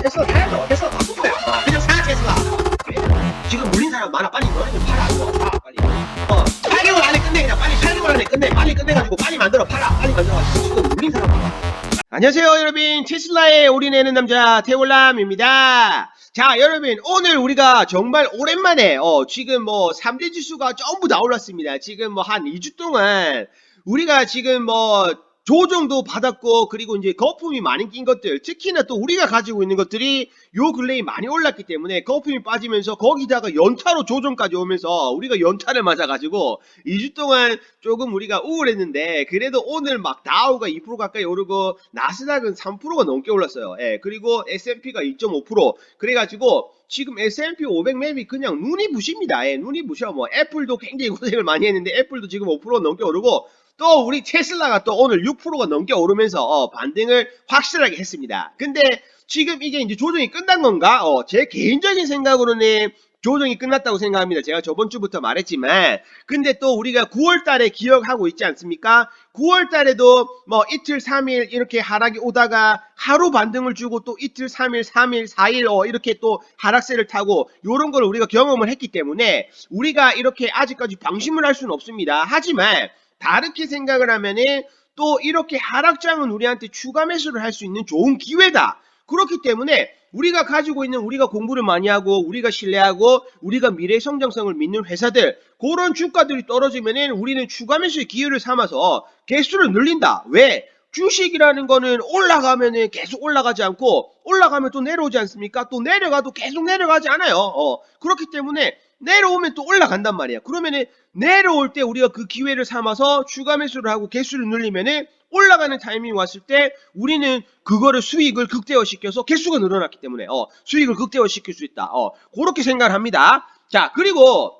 테슬라 타야죠. 테슬라 바꾼 거야. 그냥 사 테슬라. 지금 물린 사람 많아. 빨리 너네 좀 팔아. 빨리. 8개월 안에 끝내. 그냥 빨리 8개월 안에 끝내. 빨리 끝내가지고 빨리 만들어. 팔아. 빨리 만들어가지고 지금 물린 사람 많아. 안녕하세요 여러분, 테슬라에 올인하는 남자 테올남입니다. 자 여러분, 오늘 우리가 정말 오랜만에 지금 뭐 3대 지수가 전부 다 올랐습니다. 지금 뭐 한 2주 동안 우리가 지금 뭐 조정도 받았고, 그리고 이제 거품이 많이 낀 것들, 특히나 또 우리가 가지고 있는 것들이 요 근래에 많이 올랐기 때문에 거품이 빠지면서 거기다가 연타로 조정까지 오면서 우리가 연타를 맞아가지고 2주 동안 조금 우리가 우울했는데, 그래도 오늘 막 다우가 2% 가까이 오르고 나스닥은 3%가 넘게 올랐어요. 예, 그리고 S&P가 2.5%. 그래가지고 지금 S&P 500 맵이 그냥 눈이 부십니다. 예, 눈이 부셔. 뭐 애플도 굉장히 고생을 많이 했는데 애플도 지금 5% 넘게 오르고, 또 우리 테슬라가 또 오늘 6%가 넘게 오르면서 반등을 확실하게 했습니다. 근데 지금 이게 이제 조정이 끝난 건가? 제 개인적인 생각으로는 조정이 끝났다고 생각합니다. 제가 저번 주부터 말했지만, 근데 또 우리가 9월 달에 기억하고 있지 않습니까? 9월 달에도 뭐 이틀 3일 이렇게 하락이 오다가 하루 반등을 주고 또 이틀 3일 3일 4일 이렇게 또 하락세를 타고, 요런 걸 우리가 경험을 했기 때문에 우리가 이렇게 아직까지 방심을 할 수는 없습니다. 하지만 다르게 생각을 하면은 또 이렇게 하락장은 우리한테 추가 매수를 할 수 있는 좋은 기회다. 그렇기 때문에 우리가 가지고 있는, 우리가 공부를 많이 하고 우리가 신뢰하고 우리가 미래 성장성을 믿는 회사들, 그런 주가들이 떨어지면은 우리는 추가 매수의 기회를 삼아서 개수를 늘린다. 왜? 주식이라는 거는 올라가면은 계속 올라가지 않고, 올라가면 또 내려오지 않습니까? 또 내려가도 계속 내려가지 않아요. 그렇기 때문에 내려오면 또 올라간단 말이야. 그러면은 내려올 때 우리가 그 기회를 삼아서 추가 매수를 하고 개수를 늘리면은 올라가는 타이밍이 왔을 때 우리는 그거를 수익을 극대화시켜서 개수가 늘어났기 때문에 수익을 극대화시킬 수 있다. 그렇게 생각을 합니다. 자, 그리고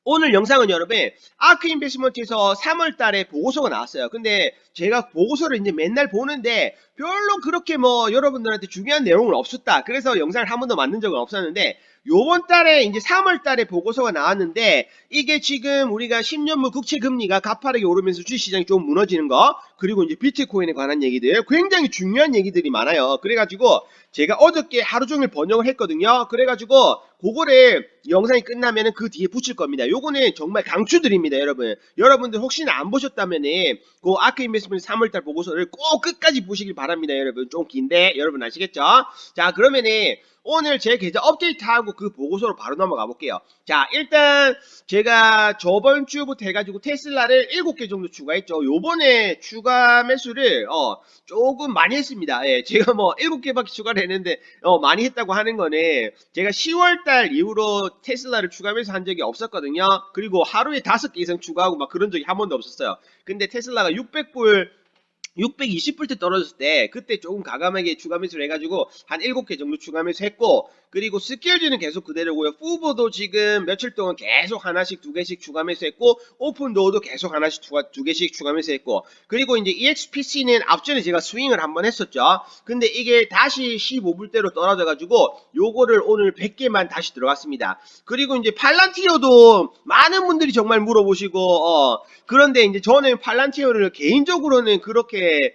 오늘 영상은 여러분, 아크 인베스트먼트에서 3월 달에 보고서가 나왔어요. 근데 제가 보고서를 이제 맨날 보는데 별로 그렇게 뭐 여러분들한테 중요한 내용은 없었다. 그래서 영상을 한 번도 만든 적은 없었는데, 요번 달에 이제 3월 달에 보고서가 나왔는데, 이게 지금 우리가 10년물 국채 금리가 가파르게 오르면서 주식시장이 좀 무너지는 거, 그리고 이제 비트코인에 관한 얘기들, 굉장히 중요한 얘기들이 많아요. 그래가지고 제가 어저께 하루 종일 번역을 했거든요. 그래가지고 그거를 영상이 끝나면은 그 뒤에 붙일 겁니다. 요거는 정말 강추드립니다, 여러분. 여러분들 혹시나 안 보셨다면은 그 아크 인베스트먼트 3월달 보고서를 꼭 끝까지 보시길 바랍니다, 여러분. 좀 긴데 여러분 아시겠죠? 자, 그러면은 오늘 제 계좌 업데이트하고 그 보고서로 바로 넘어가 볼게요. 자, 일단 제가 저번 주부터 해가지고 테슬라를 7개 정도 추가했죠. 요번에 추가 매수를 조금 많이 했습니다. 예, 제가 뭐 7개밖에 추가를 했는데 많이 했다고 하는 거는, 제가 10월달 이후로 테슬라를 추가 매수한 적이 없었거든요. 그리고 하루에 5개 이상 추가하고 막 그런 적이 한 번도 없었어요. 근데 테슬라가 620불 때 떨어졌을 때 그때 조금 과감하게 추가 매수를 해가지고 한 7개 정도 추가 매수했고, 그리고 스케일즈는 계속 그대로고요. 푸버도 지금 며칠 동안 계속 하나씩 2개씩 추가 매수했고, 오픈도어도 계속 하나씩 2개씩 추가 매수했고, 그리고 이제 EXPC는 앞전에 제가 스윙을 한번 했었죠. 근데 이게 다시 15불대로 떨어져가지고 요거를 오늘 100개만 다시 들어갔습니다. 그리고 이제 팔란티어도 많은 분들이 정말 물어보시고 그런데 이제 저는 팔란티어를 개인적으로는 그렇게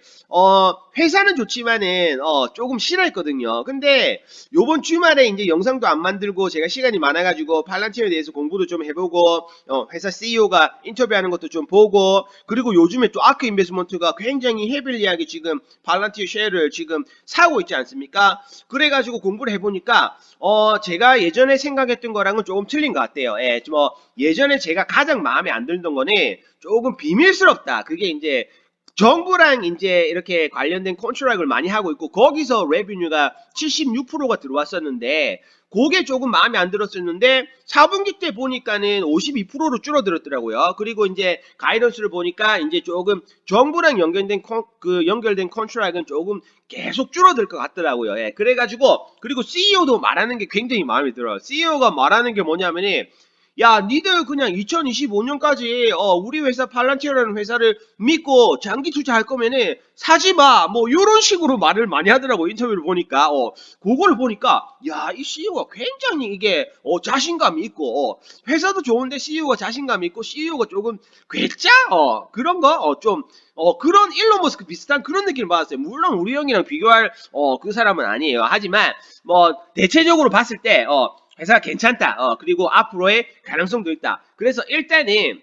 회사는 좋지만은 조금 싫어했거든요. 근데 요번 주말에 이제 영상도 안 만들고 제가 시간이 많아가지고 팔란티어에 대해서 공부도 좀 해보고, 회사 CEO가 인터뷰하는 것도 좀 보고, 그리고 요즘에 또 아크 인베스트먼트가 굉장히 헤빌리하게 지금 팔란티어 쉐어를 지금 사고 있지 않습니까? 그래가지고 공부를 해보니까 제가 예전에 생각했던 거랑은 조금 틀린 것 같아요. 예, 뭐 예전에 제가 가장 마음에 안 들던 거는 조금 비밀스럽다. 그게 이제 정부랑 이제 이렇게 관련된 컨트랙을 많이 하고 있고, 거기서 레비뉴가 76%가 들어왔었는데 그게 조금 마음에 안 들었었는데 4분기 때 보니까는 52%로 줄어들었더라고요. 그리고 이제 가이던스를 보니까 이제 조금 정부랑 연결된 연결된 컨트랙은 조금 계속 줄어들 것 같더라고요. 예, 그래가지고, 그리고 CEO도 말하는 게 굉장히 마음에 들어요. CEO가 말하는 게 뭐냐면은, 야, 니들 그냥 2025년까지 우리 회사 팔란티어라는 회사를 믿고 장기 투자할 거면은 사지 마. 뭐 요런 식으로 말을 많이 하더라고. 인터뷰를 보니까. 그거를 보니까 야, 이 CEO가 굉장히 이게 자신감이 있고 회사도 좋은데 CEO가 자신감이 있고 CEO가 조금 괴짜 그런 거 좀 그런 일론 머스크 비슷한 그런 느낌을 받았어요. 물론 우리 형이랑 비교할 그 사람은 아니에요. 하지만 뭐 대체적으로 봤을 때 회사가 괜찮다. 그리고 앞으로의 가능성도 있다. 그래서 일단은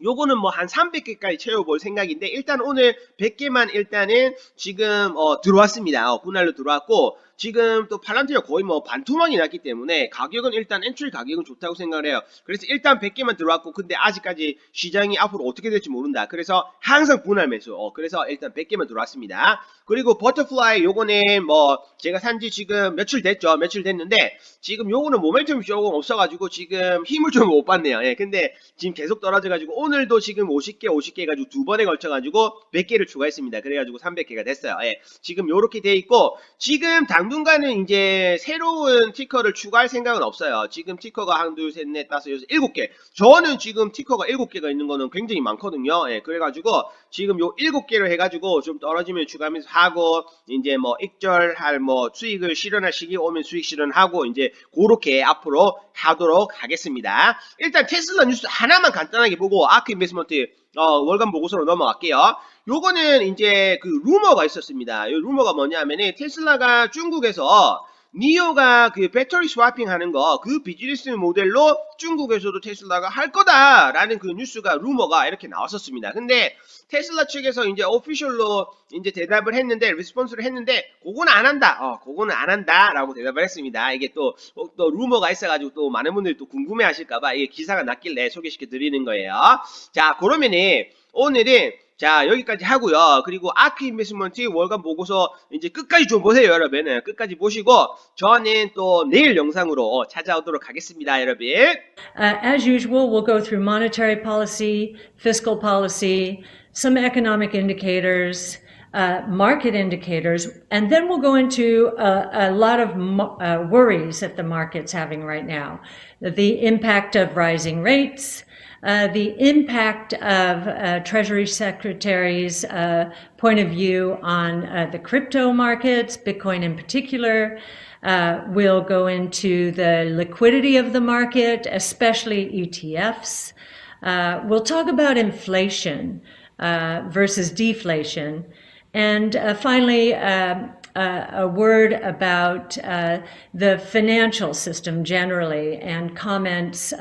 요거는 뭐 한 300개까지 채워볼 생각인데 일단 오늘 100개만 일단은 지금 들어왔습니다. 분할로 들어왔고 지금 또 팔란티가 거의 뭐 반토막이 났기 때문에 가격은 일단 엔트리 가격은 좋다고 생각을 해요. 그래서 일단 100개만 들어왔고 근데 아직까지 시장이 앞으로 어떻게 될지 모른다. 그래서 항상 분할 매수. 그래서 일단 100개만 들어왔습니다. 그리고 버터플라이 요거는 뭐 제가 산지 지금 며칠 됐죠. 며칠 됐는데 지금 요거는 모멘텀이 조금 없어가지고 지금 힘을 좀 못 받네요. 예, 근데 지금 계속 떨어져가지고 오늘도 지금 50개 해가지고 두 번에 걸쳐가지고 100개를 추가했습니다. 그래가지고 300개가 됐어요. 예, 지금 요렇게 돼 있고 지금 당분간은 이제 새로운 티커를 추가할 생각은 없어요. 지금 티커가 한, 둘, 셋, 넷, 다섯, 여섯, 7개. 저는 지금 티커가 7개가 있는 거는 굉장히 많거든요. 예, 그래가지고 지금 요 7개를 해가지고 좀 떨어지면 추가하면서 하고 이제 뭐 익절할 뭐 수익을 실현할 시기 오면 수익 실현하고 이제 그렇게 앞으로 하도록 하겠습니다. 일단 테슬라 뉴스 하나만 간단하게 보고 아크 인베스트먼트 월간 보고서로 넘어갈게요. 요거는 이제 그 루머가 있었습니다. 요 루머가 뭐냐면은 테슬라가 중국에서 니오가 그 배터리 스와핑 하는 거 그 비즈니스 모델로 중국에서도 테슬라가 할 거다라는 그 뉴스가 루머가 이렇게 나왔었습니다. 근데 테슬라 측에서 이제 오피셜로 이제 대답을 했는데 리스폰스를 했는데 그거는 안 한다. 그거는 안 한다라고 대답을 했습니다. 이게 또 루머가 있어가지고 또 많은 분들이 또 궁금해하실까봐 이게 기사가 났길래 소개시켜 드리는 거예요. 자, 그러면은 오늘은 자 여기까지 하고요. 그리고 아크 인베스트먼트 월간 보고서 이제 끝까지 좀 보세요, 여러분. 끝까지 보시고 저는 또 내일 영상으로 찾아오도록 하겠습니다, 여러분. As usual, we'll go through monetary policy, fiscal policy, some economic indicators, market indicators, and then we'll go into a lot of worries that the market's having right now. The impact of rising rates, the impact of Treasury Secretary's point of view on the crypto markets, Bitcoin in particular. We'll go into the liquidity of the market, especially ETFs. We'll talk about inflation versus deflation. And finally, a word about the financial system generally, and comments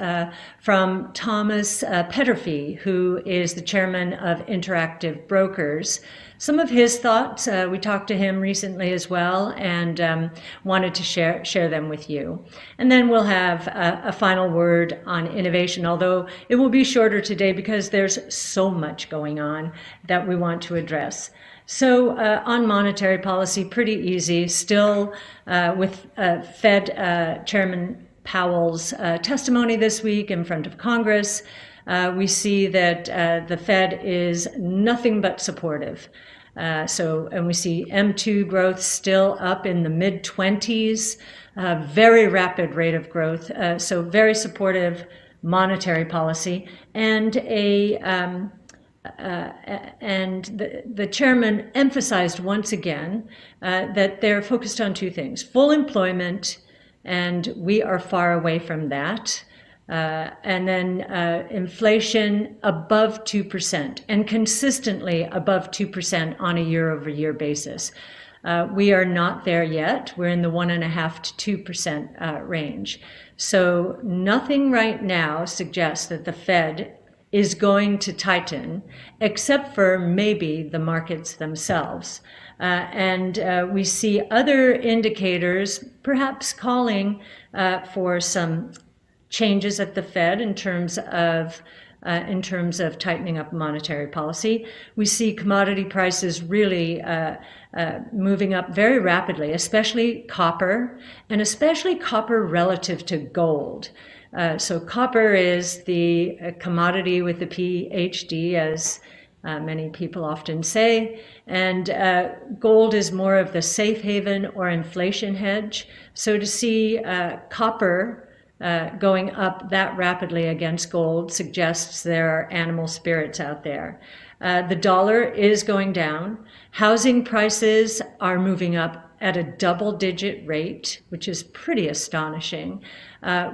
from Thomas Petterfee, who is the chairman of Interactive Brokers. Some of his thoughts, we talked to him recently as well, and wanted to share them with you. And then we'll have a final word on innovation, although it will be shorter today because there's so much going on that we want to address. So on monetary policy, pretty easy. Still with Fed Chairman Powell's testimony this week in front of Congress, we see that the Fed is nothing but supportive. And we see M2 growth still up in the mid-20s, very rapid rate of growth. So very supportive monetary policy, and the chairman emphasized once again that they're focused on two things: full employment, and we are far away from that. And then inflation above 2% and consistently above 2% on a year-over-year basis. We are not there yet. We're in the 1.5% to 2% range. So nothing right now suggests that the Fed is going to tighten, except for maybe the markets themselves. And we see other indicators perhaps calling for some changes at the Fed in terms of tightening up monetary policy. We see commodity prices really moving up very rapidly, especially copper, and especially copper relative to gold. So copper is the commodity with the PhD, as many people often say, and gold is more of the safe haven or inflation hedge. So to see copper going up that rapidly against gold suggests there are animal spirits out there. The dollar is going down. Housing prices are moving up at a double-digit rate, which is pretty astonishing.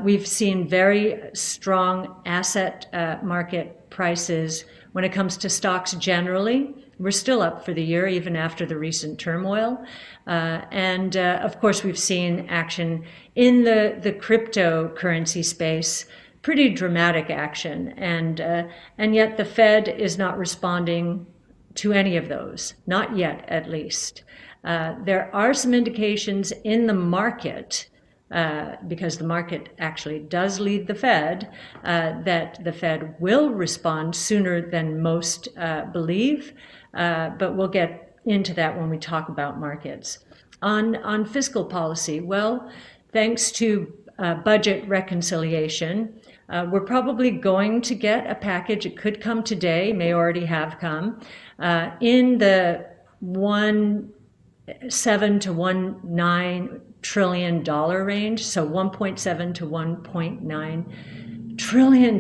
We've seen very strong asset market prices when it comes to stocks generally. We're still up for the year, even after the recent turmoil. And of course, we've seen action in the cryptocurrency space, pretty dramatic action. And yet the Fed is not responding to any of those, not yet at least. There are some indications in the market, because the market actually does lead the Fed, that the Fed will respond sooner than most believe, but we'll get into that when we talk about markets. On fiscal policy, well, thanks to budget reconciliation, we're probably going to get a package. It could come today, may already have come, in the $1.7 to $1.9 trillion range, so $1.7 to $1.9 trillion.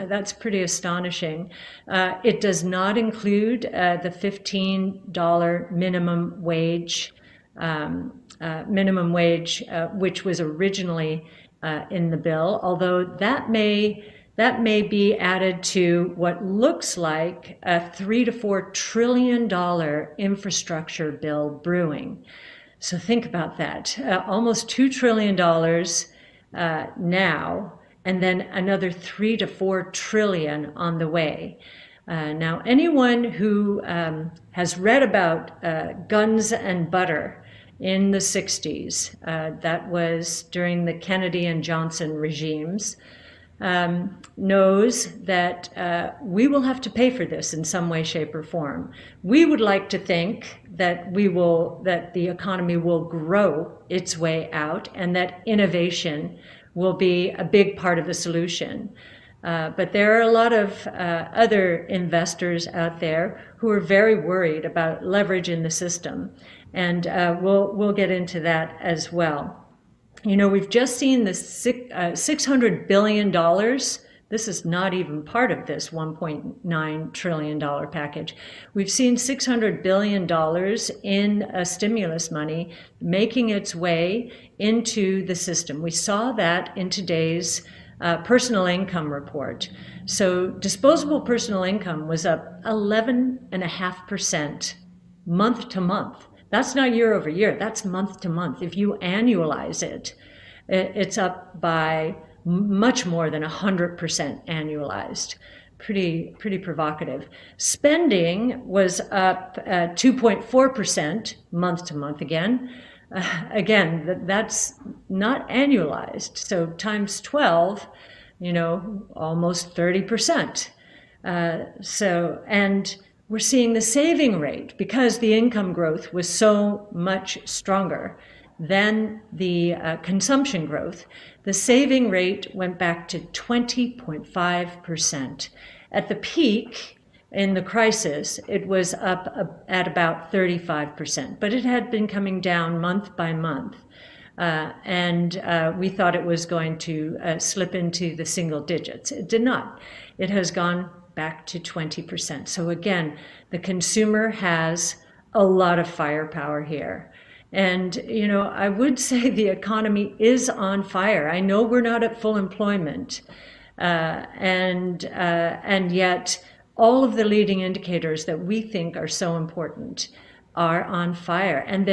That's pretty astonishing. It does not include the $15 minimum wage, which was originally in the bill, although that may be added to what looks like a $3 to $4 trillion infrastructure bill brewing. So think about that. Almost $2 trillion now, and then another $3 to $4 trillion on the way. Now, anyone who has read about guns and butter in the 60s, that was during the Kennedy and Johnson regimes, knows that we will have to pay for this in some way, shape, or form. We would like to think that that the economy will grow its way out and that innovation will be a big part of the solution. But there are a lot of other investors out there who are very worried about leverage in the system, and we'll get into that as well. You know, we've just seen the $600 billion. This is not even part of this $1.9 trillion package. We've seen $600 billion in stimulus money making its way into the system. We saw that in today's personal income report. So disposable personal income was up 11.5% month to month. That's not year over year, that's month to month. If you annualize it, it's up by much more than 100% annualized. Pretty provocative. Spending was up 2.4% month to month again. Again, that's not annualized. So times 12, you know, almost 30%. And we're seeing the saving rate, because the income growth was so much stronger than the consumption growth. The saving rate went back to 20.5%. At the peak in the crisis, it was up at about 35%, but it had been coming down month by month. And we thought it was going to slip into the single digits. It did not. It has gone back to 20%. So again, the consumer has a lot of firepower here. And, you know, I would say the economy is on fire. I know we're not at full employment, and yet all of the leading indicators that we think are so important are on fire. And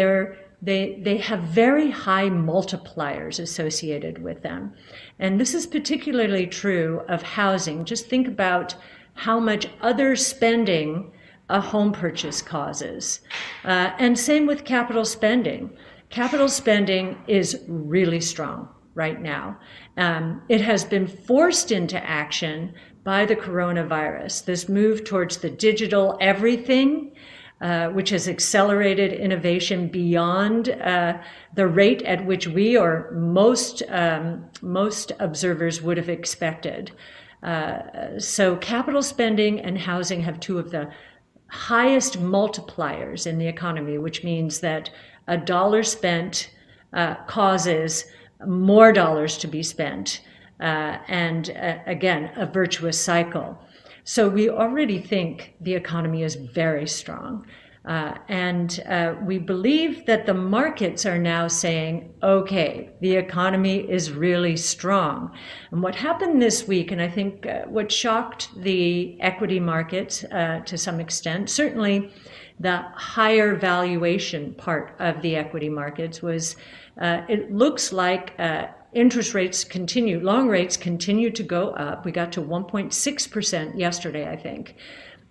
they have very high multipliers associated with them. And this is particularly true of housing. Just think about how much other spending a home purchase causes. And same with capital spending. Capital spending is really strong right now. It has been forced into action by the coronavirus, this move towards the digital everything, which has accelerated innovation beyond the rate at which we or most observers would have expected. So capital spending and housing have two of the highest multipliers in the economy, which means that a dollar spent causes more dollars to be spent, and again, a virtuous cycle. So we already think the economy is very strong. And we believe that the markets are now saying, okay, the economy is really strong. And what happened this week, and I think what shocked the equity markets to some extent, certainly the higher valuation part of the equity markets, was it looks like interest rates continue, long rates continue to go up. We got to 1.6% yesterday, I think,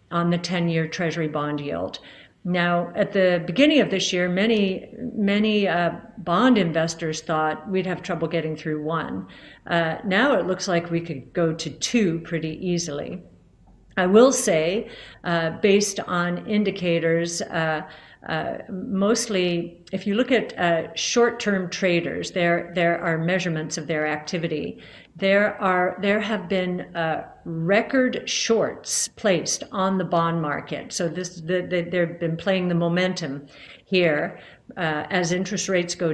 on the 10-year Treasury bond yield. Now, at the beginning of this year, many bond investors thought we'd have trouble getting through 1. Now it looks like we could go to 2 pretty easily. I will say, based on indicators, mostly, if you look at short-term traders, there are measurements of their activity. There have been record shorts placed on the bond market. So they've been playing the momentum here as interest rates go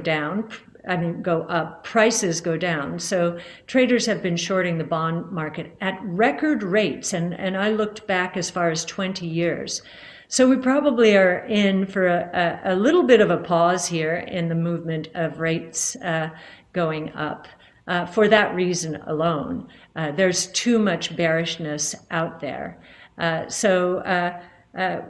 up, prices go down. So traders have been shorting the bond market at record rates, and I looked back as far as 20 years. So we probably are in for a little bit of a pause here in the movement of rates going up. For that reason alone, there's too much bearishness out there. So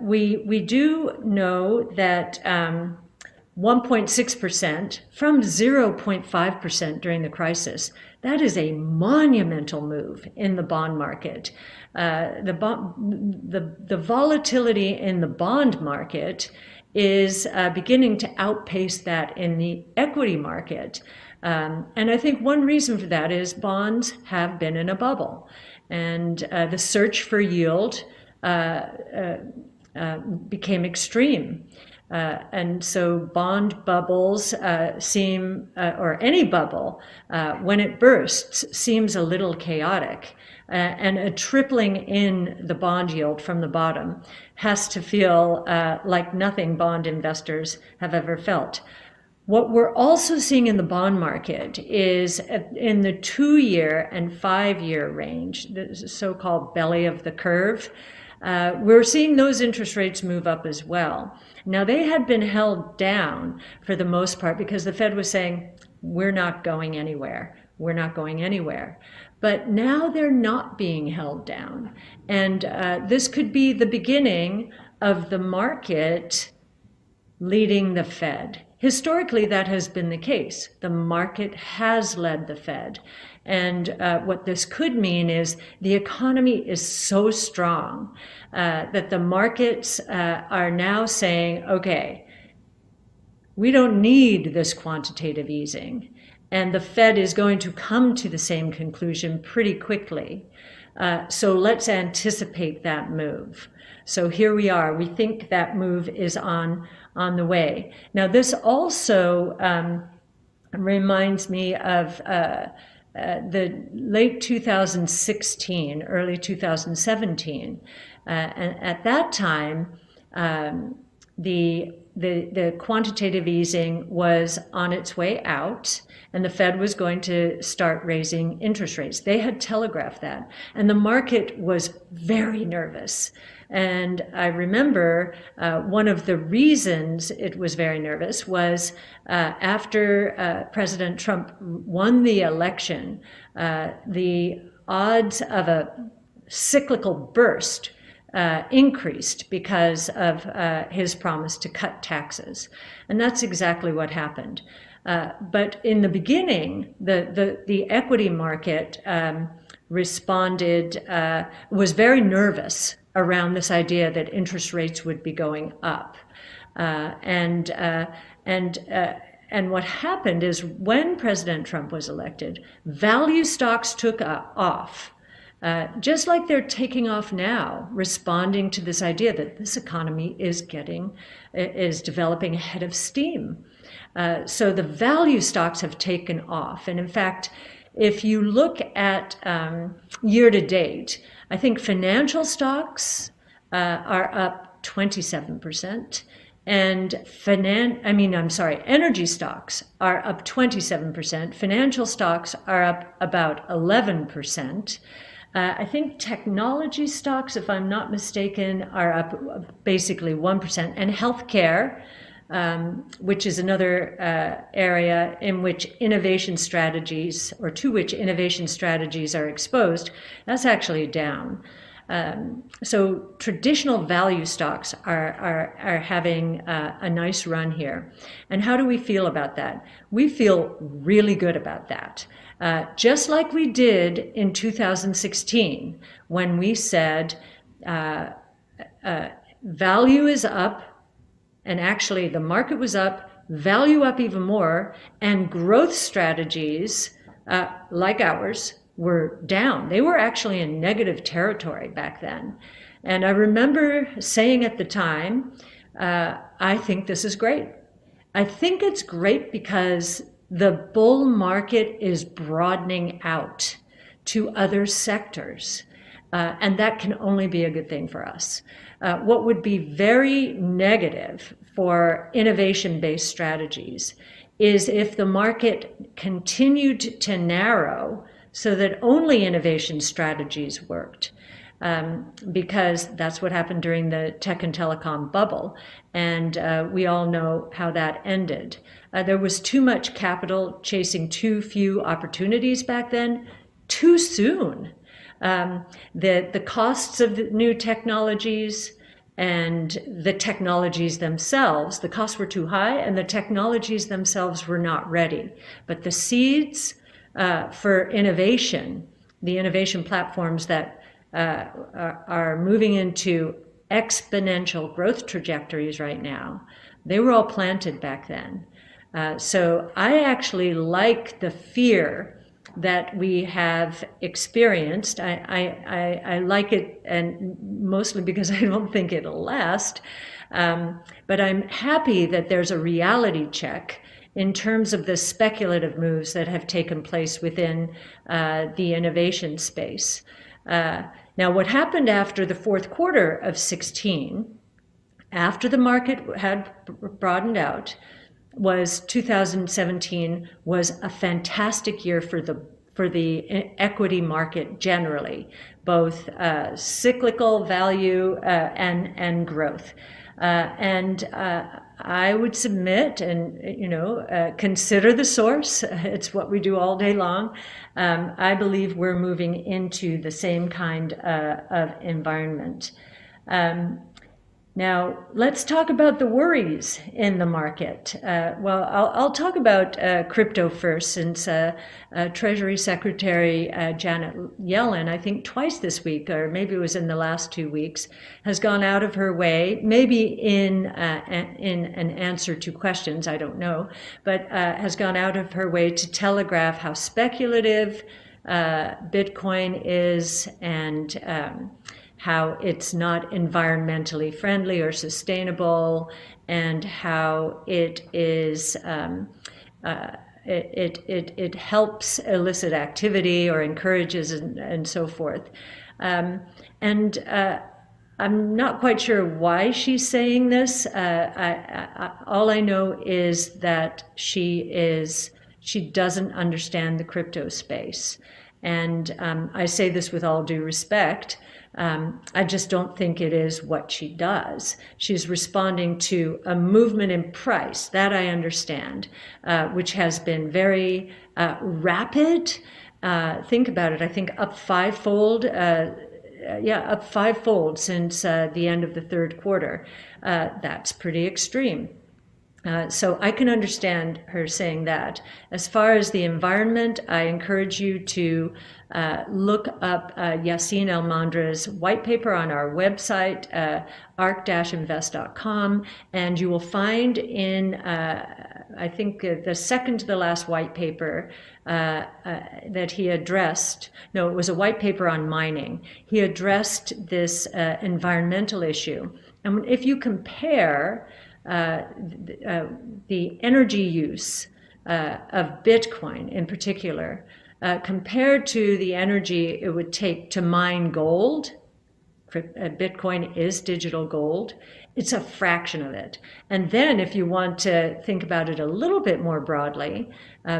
we do know that 1.6% from 0.5% during the crisis, that is a monumental move in the bond market. The volatility in the bond market is beginning to outpace that in the equity market. And I think one reason for that is bonds have been in a bubble, and the search for yield became extreme. And so bond bubbles or any bubble, when it bursts, seems a little chaotic. And a tripling in the bond yield from the bottom has to feel like nothing bond investors have ever felt. What we're also seeing in the bond market is in the 2-year and 5-year range, the so-called belly of the curve, we're seeing those interest rates move up as well. Now, they had been held down for the most part because the Fed was saying, we're not going anywhere. We're not going anywhere. But now they're not being held down. And this could be the beginning of the market leading the Fed. Historically, that has been the case. The market has led the Fed. And what this could mean is the economy is so strong that the markets are now saying, okay, we don't need this quantitative easing. And the Fed is going to come to the same conclusion pretty quickly. So let's anticipate that move. So here we are. We think that move is on the way. Now, this also reminds me of the late 2016, early 2017. And at that time, the quantitative easing was on its way out, and the Fed was going to start raising interest rates. They had telegraphed that, and the market was very nervous. And I remember one of the reasons it was very nervous was after President Trump won the election, the odds of a cyclical burst increased because of his promise to cut taxes. And that's exactly what happened. But in the beginning, the equity market responded, was very nervous around this idea that interest rates would be going up. And what happened is when President Trump was elected, value stocks took off. Just like they're taking off now, responding to this idea that this economy is developing ahead of steam. So the value stocks have taken off. And in fact, if you look at year to date, I think financial stocks are up 27%, And energy stocks are up 27%. Financial stocks are up about 11%. I think technology stocks, if I'm not mistaken, are up basically 1%. And healthcare, which is another area in which innovation strategies, or to which innovation strategies are exposed, that's actually down. So traditional value stocks are having a nice run here. And how do we feel about that? We feel really good about that. Just like we did in 2016, when we said value is up, and actually the market was up, value up even more, and growth strategies like ours were down. They were actually in negative territory back then. And I remember saying at the time, I think this is great. I think it's great because the bull market is broadening out to other sectors. And that can only be a good thing for us. What would be very negative for innovation-based strategies is if the market continued to narrow so that only innovation strategies worked, because that's what happened during the tech and telecom bubble, and we all know how that ended. There was too much capital chasing too few opportunities back then, too soon. The costs of the new technologies and the technologies themselves, the costs were too high and the technologies themselves were not ready. But the seeds for innovation, the innovation platforms that are moving into exponential growth trajectories right now, they were all planted back then. So I actually like the fear that we have experienced. I like it, and mostly because I don't think it'll last. But I'm happy that there's a reality check in terms of the speculative moves that have taken place within the innovation space. Now, what happened after the fourth quarter of 16, after the market had broadened out, was 2017 was a fantastic year for the equity market generally, both cyclical value and growth. And I would submit and consider the source. It's what we do all day long. I believe we're moving into the same kind of environment. Now, let's talk about the worries in the market. Well, I'll talk about crypto first, since Treasury Secretary Janet Yellen, I think twice this week, or maybe it was in the last 2 weeks, has gone out of her way, maybe in an answer to questions, I don't know, but has gone out of her way to telegraph how speculative Bitcoin is, and how it's not environmentally friendly or sustainable, and how it is it helps illicit activity or encourages and so forth. I'm not quite sure why she's saying this. All I know is that she doesn't understand the crypto space. And I say this with all due respect. I just don't think it is what she does. She's responding to a movement in price, that I understand, which has been very rapid. Think about it, I think up fivefold since the end of the third quarter. That's pretty extreme. So I can understand her saying that. As far as the environment, I encourage you to look up Yassine El-Mandra's white paper on our website, arc-invest.com, and you will find in, I think, the second to the last white paper that he addressed. No, it was a white paper on mining. He addressed this environmental issue. And if you compare the energy use of Bitcoin in particular, compared to the energy it would take to mine gold, Bitcoin is digital gold, it's a fraction of it. And then if you want to think about it a little bit more broadly,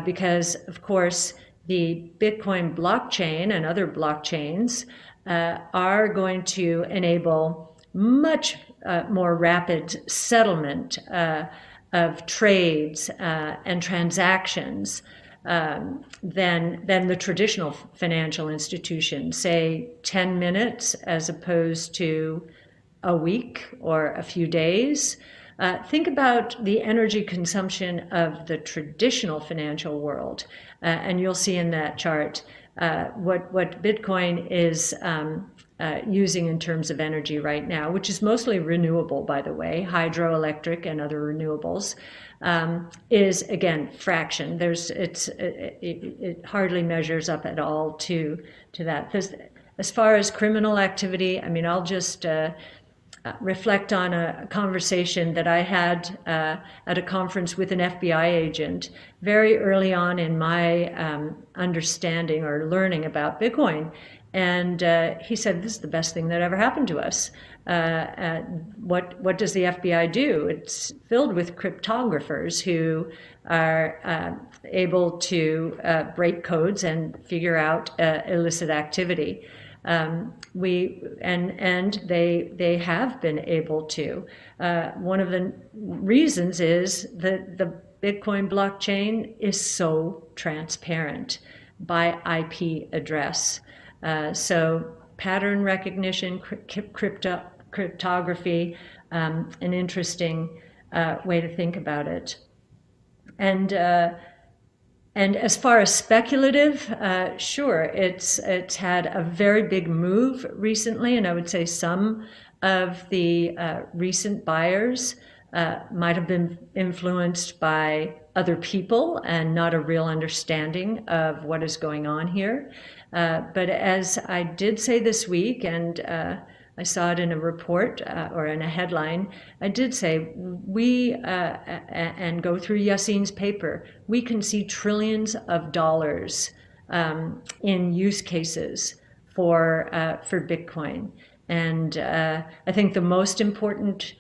because of course the Bitcoin blockchain and other blockchains are going to enable much more rapid settlement of trades and transactions than the traditional financial institution, say 10 minutes as opposed to a week or a few days. Think about the energy consumption of the traditional financial world, and you'll see in that chart what Bitcoin is using in terms of energy right now, which is mostly renewable, by the way, hydroelectric and other renewables, is again fraction. It hardly measures up at all to that. As far as criminal activity, I mean, I'll just reflect on a conversation that I had at a conference with an FBI agent very early on in my understanding or learning about Bitcoin. And he said, this is the best thing that ever happened to us. What does the FBI do? It's filled with cryptographers who are able to break codes and figure out illicit activity. They have been able to. One of the reasons is that the Bitcoin blockchain is so transparent by IP address. So pattern recognition, cryptography, an interesting way to think about it. And as far as speculative, sure, it's had a very big move recently, and I would say some of the recent buyers might have been influenced by other people and not a real understanding of what is going on here. But as I did say this week, and I saw it in a report or in a headline, I did say and go through Yassine's paper, we can see trillions of dollars in use cases for Bitcoin. And I think the most important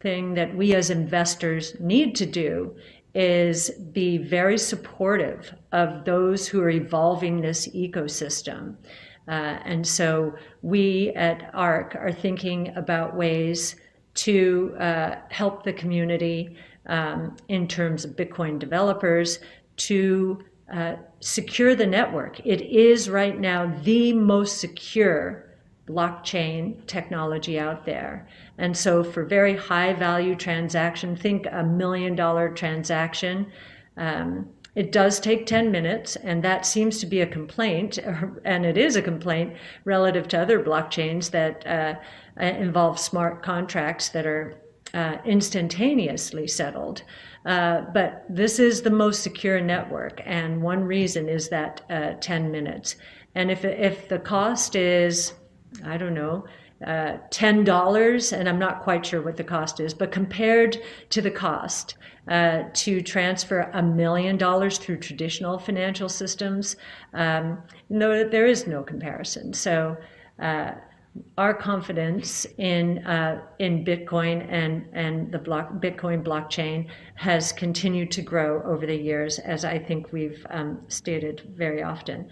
thing that we as investors need to do is be very supportive of those who are evolving this ecosystem. And so we at ARC are thinking about ways to help the community in terms of Bitcoin developers to secure the network. It is right now the most secure blockchain technology out there. And so for very high value transaction, think $1 million transaction, it does take 10 minutes, and that seems to be a complaint, and it is a complaint relative to other blockchains that involve smart contracts that are instantaneously settled. But this is the most secure network, and one reason is that 10 minutes. And if the cost is, I don't know, $10, and I'm not quite sure what the cost is, but compared to the cost to transfer $1 million through traditional financial systems, no, there is no comparison. So our confidence in Bitcoin and the Bitcoin blockchain has continued to grow over the years, as I think we've stated very often.